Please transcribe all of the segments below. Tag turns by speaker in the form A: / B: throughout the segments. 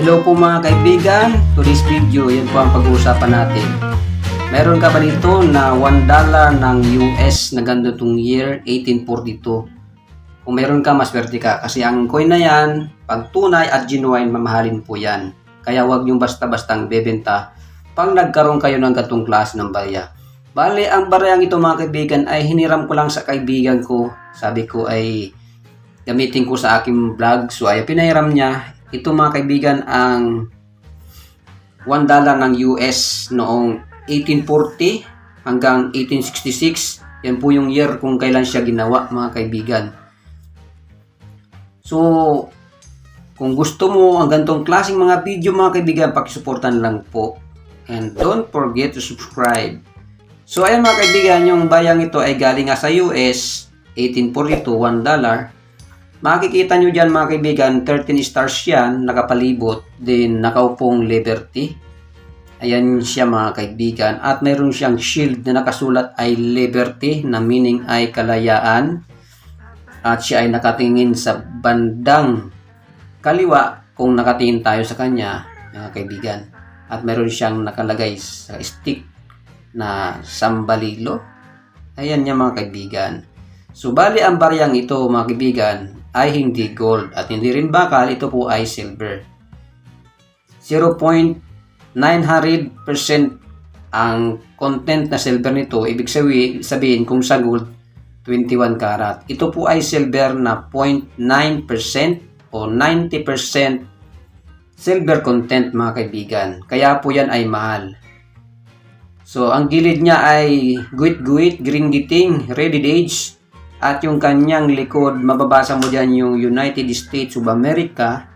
A: Hello po mga kaibigan, to this video, yan po ang pag-uusapan natin. Meron ka ba nito na $1 ng US na ganitong year 1842? Kung meron ka, maswerte ka kasi ang coin na yan, pag tunay at genuine, mamahalin po yan. Kaya huwag niyong basta-bastang bebenta pag nagkaroon kayo ng ganitong klase ng barya. Bale, ang baryang ito mga kaibigan ay hiniram ko lang sa kaibigan ko. Sabi ko ay gamitin ko sa aking vlog. So ay pinahiram niya. Ito mga kaibigan ang $1 ng US noong 1840 hanggang 1866. Yan po yung year kung kailan siya ginawa mga kaibigan. So kung gusto mo ang ganitong klaseng mga video mga kaibigan, pakisuportan lang po. And don't forget to subscribe. So ayan mga kaibigan, yung bayang ito ay galing nga sa US, 1842, $1. Makikita nyo dyan mga kaibigan, 13 stars yan, nakapalibot, din nakaupong Liberty. Ayan siya mga kaibigan. At mayroon siyang shield na nakasulat ay Liberty, na meaning ay kalayaan. At siya ay nakatingin sa bandang kaliwa kung nakatingin tayo sa kanya mga kaibigan. At mayroon siyang nakalagay sa stick na sambalilo. Ayan niya mga kaibigan. So bali ang baryang ito mga kaibigan ay hindi gold at hindi rin bakal, ito po ay silver. 0.900% ang content na silver nito. Ibig sabihin kung sa gold 21 karat. Ito po ay silver na 0.9% o 90% silver content mga kaibigan. Kaya po yan ay mahal. So ang gilid niya ay guhit-guhit, gringiting, ready age. At yung kanyang likod, mababasa mo dyan yung United States of America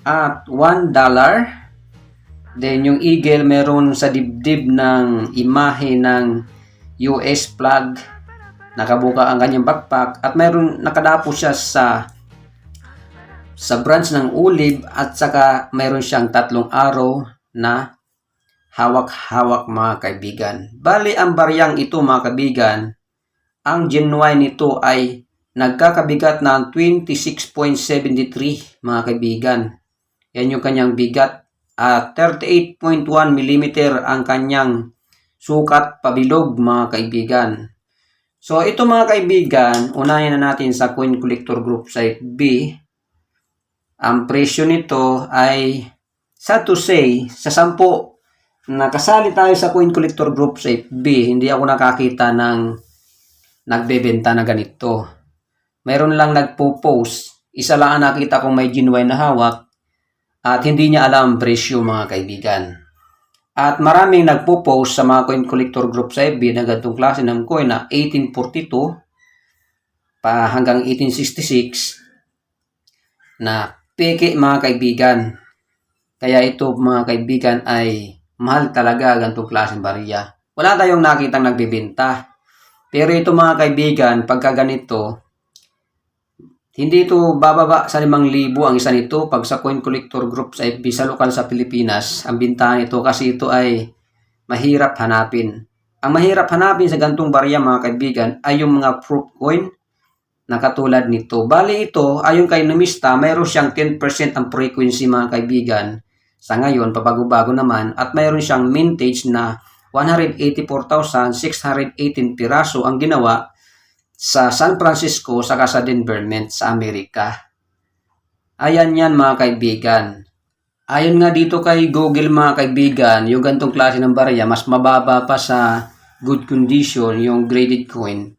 A: at $1. Then yung eagle, meron sa dibdib ng imahe ng US flag. Nakabuka ang kanyang backpack at meron nakadapo siya sa branch ng ulib at saka meron siyang 3 arrow na hawak-hawak mga kaibigan. Bali ang baryang ito mga kaibigan, ang genuine nito ay nagkakabigat ng 26.73 mga kaibigan. Yan yung kanyang bigat. At 38.1 mm ang kanyang sukat pabilog mga kaibigan. So ito mga kaibigan, unahin na natin sa Coin Collector Group Site B. Ang presyo nito ay, sad to say, sa 10 na kasali tayo sa Coin Collector Group Site B, hindi ako nakakita ng nagbebenta na ganito. Mayroon lang nagpo-post. Isa lang ang nakita kong may genuine na hawak at hindi niya alam ang presyo mga kaibigan. At maraming nagpo-post sa mga Coin Collector Group sa FB na ganitong klase ng coin na 1842 pa hanggang 1866 na peke mga kaibigan. Kaya ito mga kaibigan ay mahal talaga ganitong klaseng barya. Wala tayong nakitang nagbebenta. Pero ito mga kaibigan, pagka ganito, hindi ito bababa sa 5,000 ang isa nito. Pag sa Coin Collector Group sa FB sa lokal sa Pilipinas, ang bintahan ito kasi ito ay mahirap hanapin. Ang mahirap hanapin sa gantong barya mga kaibigan ay yung mga proof coin na katulad nito. Bali ito, ayon kay Numista, mayroon siyang 10% ang frequency mga kaibigan. Sa ngayon, pabago-bago naman at mayroon siyang mintage na 184,618 piraso ang ginawa sa San Francisco saka sa Denver Mint sa Amerika. Ayan yan mga kaibigan. Ayon nga dito kay Google mga kaibigan, yung gantong klase ng barya, mas mababa pa sa good condition yung graded coin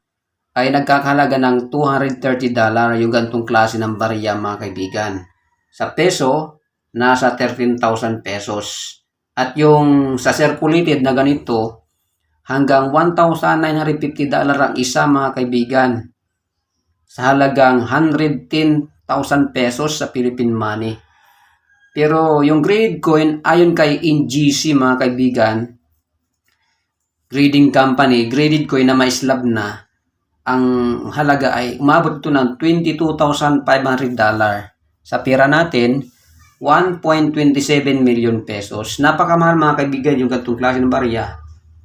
A: ay nagkakahalaga ng $230 yung gantong klase ng barya mga kaibigan. Sa peso, nasa 13,000 pesos. At yung sa circulated na ganito, hanggang $1,950 ang isa mga kaibigan. Sa halagang 110,000 pesos sa Philippine money. Pero yung graded coin, ayon kay NGC mga kaibigan, grading company, graded coin na may slab na, ang halaga ay umabot ito ng $22,500. Sa pera natin, 1.27 million pesos. Napakamahal mga kaibigan yung ganitong klase ng barya.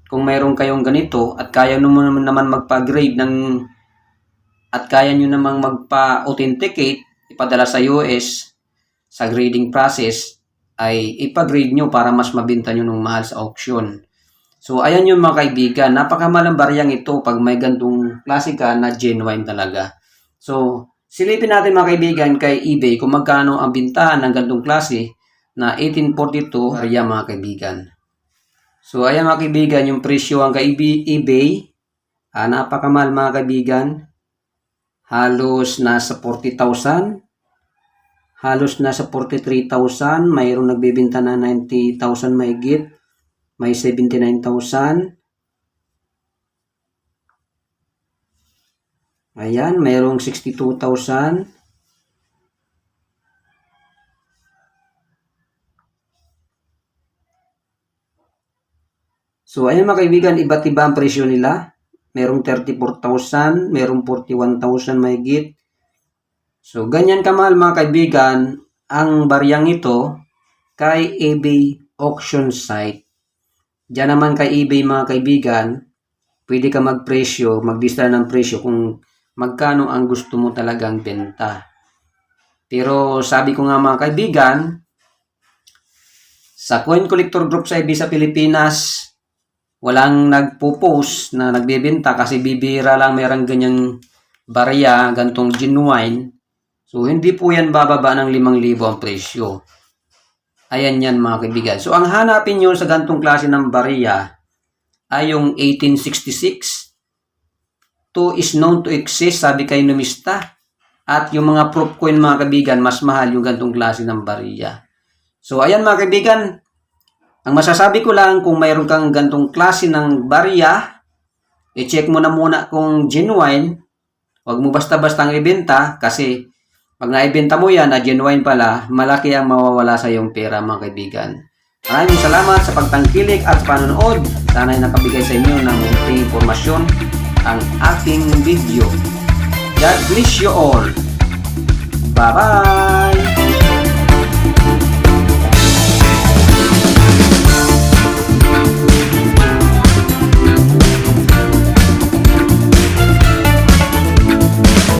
A: Kung mayroon kayong ganito at kaya nyo naman magpa-grade at kaya nyo namang magpa-authenticate, ipadala sa US sa grading process, ay ipag-grade nyo para mas mabenta nyo ng mahal sa auction. So, ayan yung mga kaibigan. Napakamalang bariyang ito pag may gantong klase ka na genuine talaga. So, silipin natin mga kaibigan kay eBay kung magkano ang bintahan ng gantong klase na 1842 bariya mga kaibigan. So, ayan mga kaibigan, yung presyo ang kay eBay. Napakamahal mga kaibigan. Halos nasa 40,000. Halos nasa 43,000. Mayroong nagbebenta na 90,000 mahigit. May 79,000. Ayan, mayroong 62,000. So, ayan mga kaibigan, iba't iba ang presyo nila. Merong 34,000, merong 41,000 mahigit. So, ganyan kamahal mga kaibigan, ang bariyang ito kay eBay auction site. Diyan naman kay eBay mga kaibigan, pwede ka magpresyo, maglista ng presyo kung magkano ang gusto mo talagang benta. Pero sabi ko nga mga kaibigan, sa Coin Collector Group sa Ibiza Pilipinas, walang nagpo-post na nagbebenta kasi bibira lang merang ganyang barya, gantong genuine. So, hindi po yan bababa ng 5,000 ang presyo. Ayan yan mga kaibigan. So, ang hanapin nyo sa gantong klase ng barya ay yung 1866. To is known to exist, sabi kay numista. At yung mga proof coin mga kaibigan, mas mahal yung gantong klase ng barya. So, ayan mga kaibigan. Ang masasabi ko lang, kung mayroon kang gantong klase ng barya, i-check mo na muna kung genuine. Huwag mo basta-bastang ibenta kasi pag naibenta mo yan na genuine pala, malaki ang mawawala sa iyong pera mga kaibigan. Maraming salamat sa pagtangkilik at panonood. Sana'y nakabigay sa inyo ng munting impormasyon ang aking video. God bless you all. Bye-bye!